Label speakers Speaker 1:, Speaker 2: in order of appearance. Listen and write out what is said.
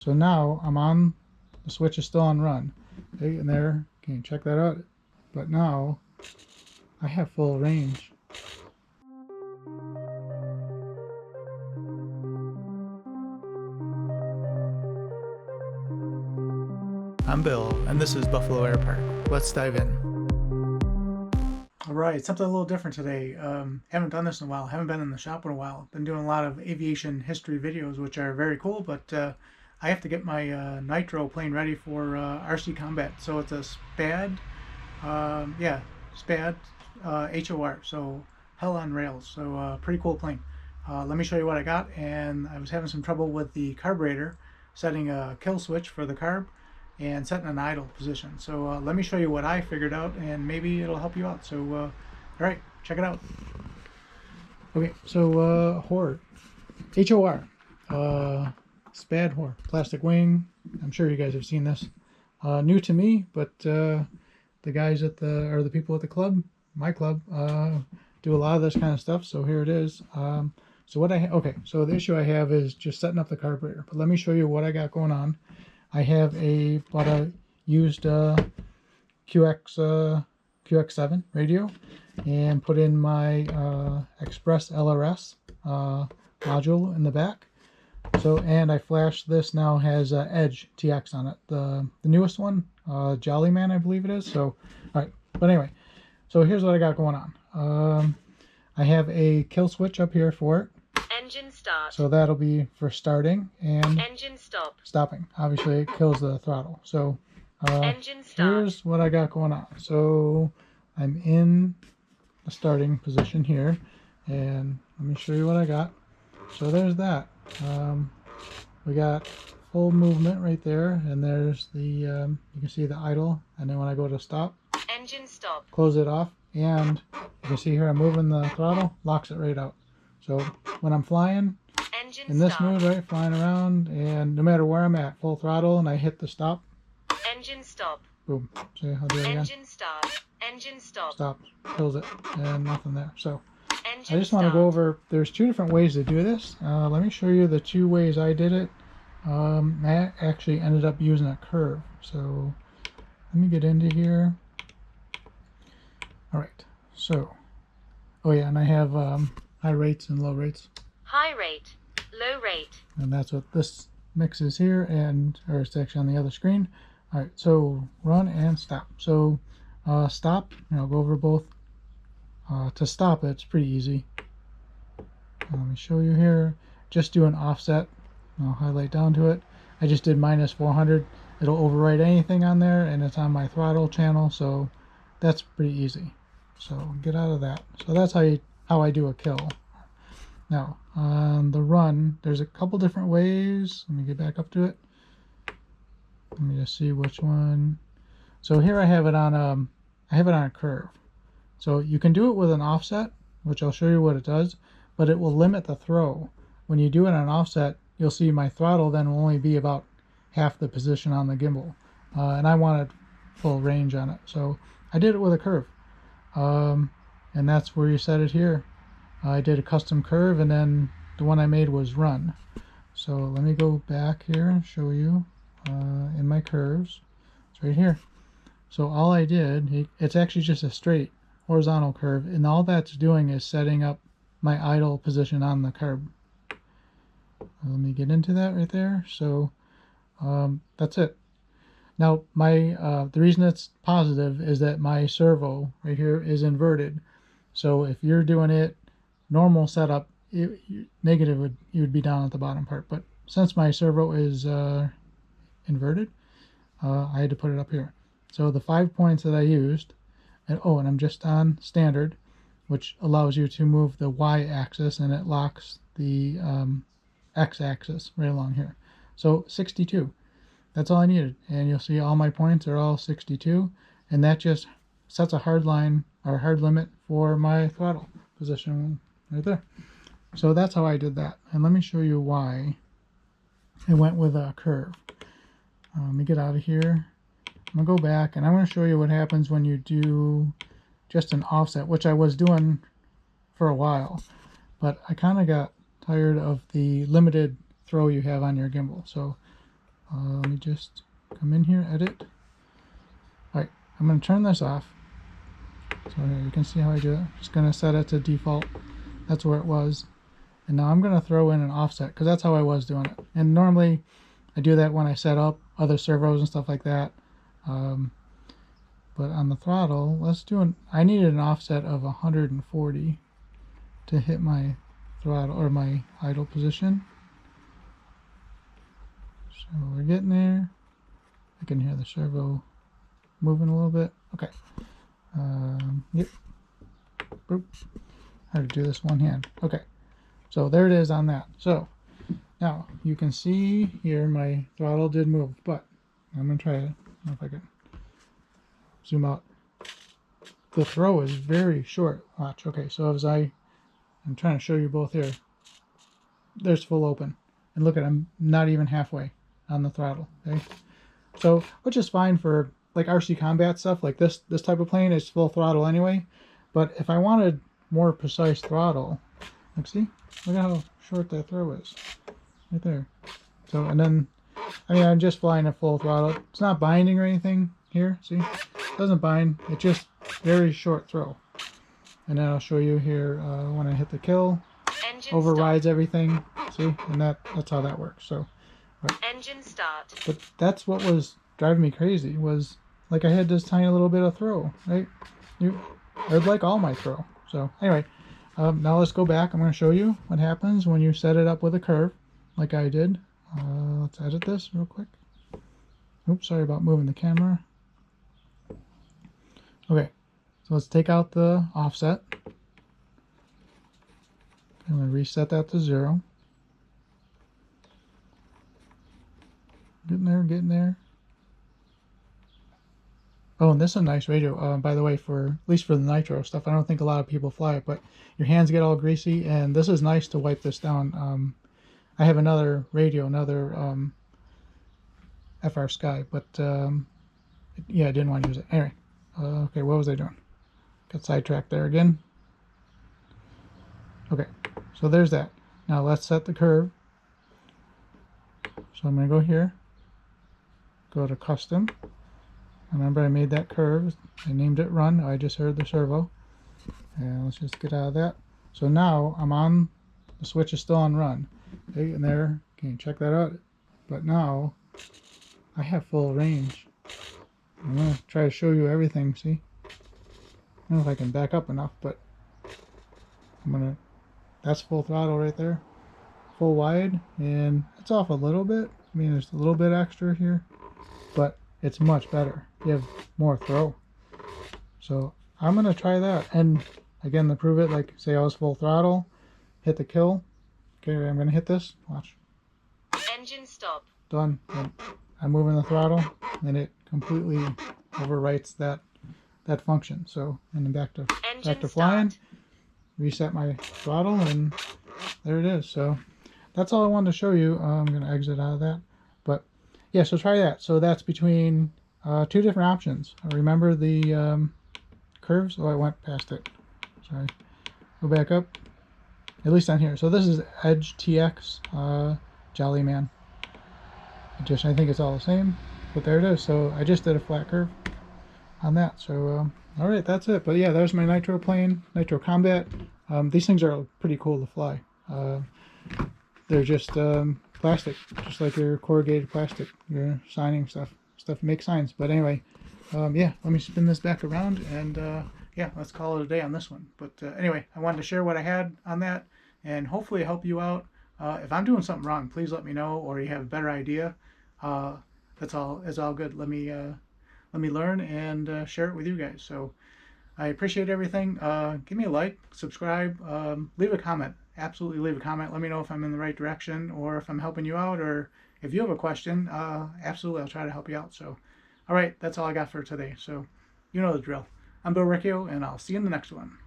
Speaker 1: So now I'm on, the switch is still on run. Okay, and there, can you check that out? But now I have full range. I'm Bill, and this is Buffalo Air Park. Let's dive in. Alright, something a little different today. Haven't done this in a while, haven't been in the shop in a while. Been doing a lot of aviation history videos, which are very cool, but I have to get my nitro plane ready for RC combat. So it's a SPAD, SPAD HOR, so Hell on Rails. So pretty cool plane. Let me show you what I got. And I was having some trouble with the carburetor, setting a kill switch for the carb and setting an idle position. So let me show you what I figured out, and maybe it'll help you out. So all right, check it out. Okay, so HOR, SPAD HOR, plastic wing. I'm sure you guys have seen this. New to me, but the guys at the people at the club, my club, do a lot of this kind of stuff. So here it is. So the issue I have is just setting up the carburetor. But let me show you what I got going on. I have bought a used Q X7 radio and put in my Express ELRS module in the back. So, and I flashed this, now has EdgeTX on it, the newest one, Jolly Man I believe it is. So, alright, but anyway, so here's what I got going on. I have a kill switch up here for it.
Speaker 2: Engine start.
Speaker 1: So that'll be for starting, and
Speaker 2: engine stop.
Speaker 1: Stopping. Obviously it kills the throttle. So
Speaker 2: engine start.
Speaker 1: Here's what I got going on. So I'm in the starting position here, and let me show you what I got. So there's that. We got full movement right there, and there's the you can see the idle, and then when I go to stop,
Speaker 2: engine stop,
Speaker 1: close it off, and you can see here I'm moving the throttle, locks it right out. So when I'm flying
Speaker 2: engine
Speaker 1: in this
Speaker 2: stop.
Speaker 1: mode, right, flying around, and no matter where I'm at, full throttle, and I hit the stop,
Speaker 2: engine stop,
Speaker 1: boom. See, I'll do it again.
Speaker 2: Engine start. Engine stop.
Speaker 1: Stop, kills it, and nothing there. So
Speaker 2: engine
Speaker 1: I just want to go over, there's two different ways to do this. Let me show you the two ways I did it. I actually ended up using a curve. So let me get into here. Alright, so, oh yeah, and I have high rates and low rates.
Speaker 2: High rate, low rate.
Speaker 1: And that's what this mix is here, or it's actually on the other screen. Alright, so run and stop. So stop, and I'll go over both. To stop it's pretty easy. Let me show you here. Just do an offset. I'll highlight down to it. I just did -400. It'll overwrite anything on there, and it's on my throttle channel, so that's pretty easy. So get out of that. So that's how I do a kill. Now on the run, there's a couple different ways. Let me get back up to it. Let me just see which one. So here I have it on a curve. So you can do it with an offset, which I'll show you what it does, but it will limit the throw. When you do it on an offset, you'll see my throttle then will only be about half the position on the gimbal. And I wanted full range on it. So I did it with a curve. And that's where you set it here. I did a custom curve, and then the one I made was run. So let me go back here and show you in my curves. It's right here. So all I did, it's actually just a straight horizontal curve, and all that's doing is setting up my idle position on the carb. Let me get into that right there. So that's it. Now the reason it's positive is that my servo right here is inverted. So if you're doing it normal setup, negative you would be down at the bottom part. But since my servo is inverted, I had to put it up here. So the 5 points that I used, and I'm just on standard, which allows you to move the y-axis, and it locks the x-axis right along here. So 62. That's all I needed, and you'll see all my points are all 62, and that just sets a hard line or hard limit for my throttle position right there. So that's how I did that, and let me show you why I went with a curve. Let me get out of here. I'm gonna go back, and I'm going to show you what happens when you do just an offset, which I was doing for a while, but I kind of got tired of the limited throw you have on your gimbal. So Let me just come in here, edit. All right, I'm going to turn this off. So here you can see how I do it. Just going to set it to default. That's where it was. And now I'm going to throw in an offset because that's how I was doing it. And normally I do that when I set up other servos and stuff like that. But on the throttle, let's do an, I needed an offset of 140 to hit my throttle or my idle position. So we're getting there. I can hear the servo moving a little bit. Okay. Yep. Boop. How to do this one hand. Okay. So there it is on that. So now you can see here my throttle did move, but I'm going to try it. I don't know if I can zoom out. The throw is very short. Watch. Okay. So as I'm trying to show you both here. There's full open. And look at, I'm not even halfway on the throttle. Okay. So, which is fine for like RC combat stuff, like this type of plane is full throttle anyway. But if I wanted more precise throttle, like see, look at how short that throw is, right there. So, and then, I mean, I'm just flying at full throttle. It's not binding or anything here. See, it doesn't bind. It's just very short throw. And then I'll show you here when I hit the kill,
Speaker 2: Engine
Speaker 1: overrides
Speaker 2: stop.
Speaker 1: everything. See, and that's how that works. So,
Speaker 2: Engine start.
Speaker 1: but that's what was driving me crazy was like I had this tiny little bit of throw, right? I'd like all my throw. So anyway, now let's go back. I'm going to show you what happens when you set it up with a curve like I did. Let's edit this real quick. Oops, sorry about moving the camera. Okay, so let's take out the offset. I'm going to reset that to 0. Getting there, getting there. Oh, and this is a nice radio, by the way, for at least for the nitro stuff. I don't think a lot of people fly it, but your hands get all greasy, and this is nice to wipe this down. I have another radio, another FR Sky, but yeah, I didn't want to use it. Anyway, okay, what was I doing? Got sidetracked there again. Okay, so there's that. Now let's set the curve. So I'm going to go here, go to custom. Remember I made that curve, I named it run, I just heard the servo. And let's just get out of that. So now I'm on, the switch is still on run. Okay, and there, can you check that out? But now I have full range. I'm going to try to show you everything, see? I don't know if I can back up enough, but I'm going to, that's full throttle right there. Full wide, and it's off a little bit. I mean, there's a little bit extra here, but it's much better. You have more throw. So I'm going to try that. And again, to prove it, like say I was full throttle, hit the kill. Okay, I'm going to hit this. Watch.
Speaker 2: Engine stop.
Speaker 1: Done. And I'm moving the throttle, and it completely overwrites that function. So, and then back to flying. Reset my throttle, and there it is. So that's all I wanted to show you. I'm going to exit out of that. But yeah, so try that. So that's between two different options. Remember the curves? Oh, I went past it. Sorry. Go back up. At least on here. So this is EdgeTX Jolly Man. I think it's all the same. But there it is. So I just did a flat curve on that. So alright, that's it. But yeah, there's my nitro plane, nitro combat. These things are pretty cool to fly. They're just plastic, just like your corrugated plastic, your signing stuff makes signs. But anyway, yeah, let me spin this back around, and yeah, let's call it a day on this one. But anyway, I wanted to share what I had on that, and hopefully help you out. If I'm doing something wrong, please let me know, or you have a better idea. It's all good. Let me learn and share it with you guys. So I appreciate everything. Give me a like, subscribe, leave a comment. Absolutely leave a comment. Let me know if I'm in the right direction, or if I'm helping you out, or if you have a question. Absolutely, I'll try to help you out. So, all right, that's all I got for today. So, you know the drill. I'm Bill Riccio, and I'll see you in the next one.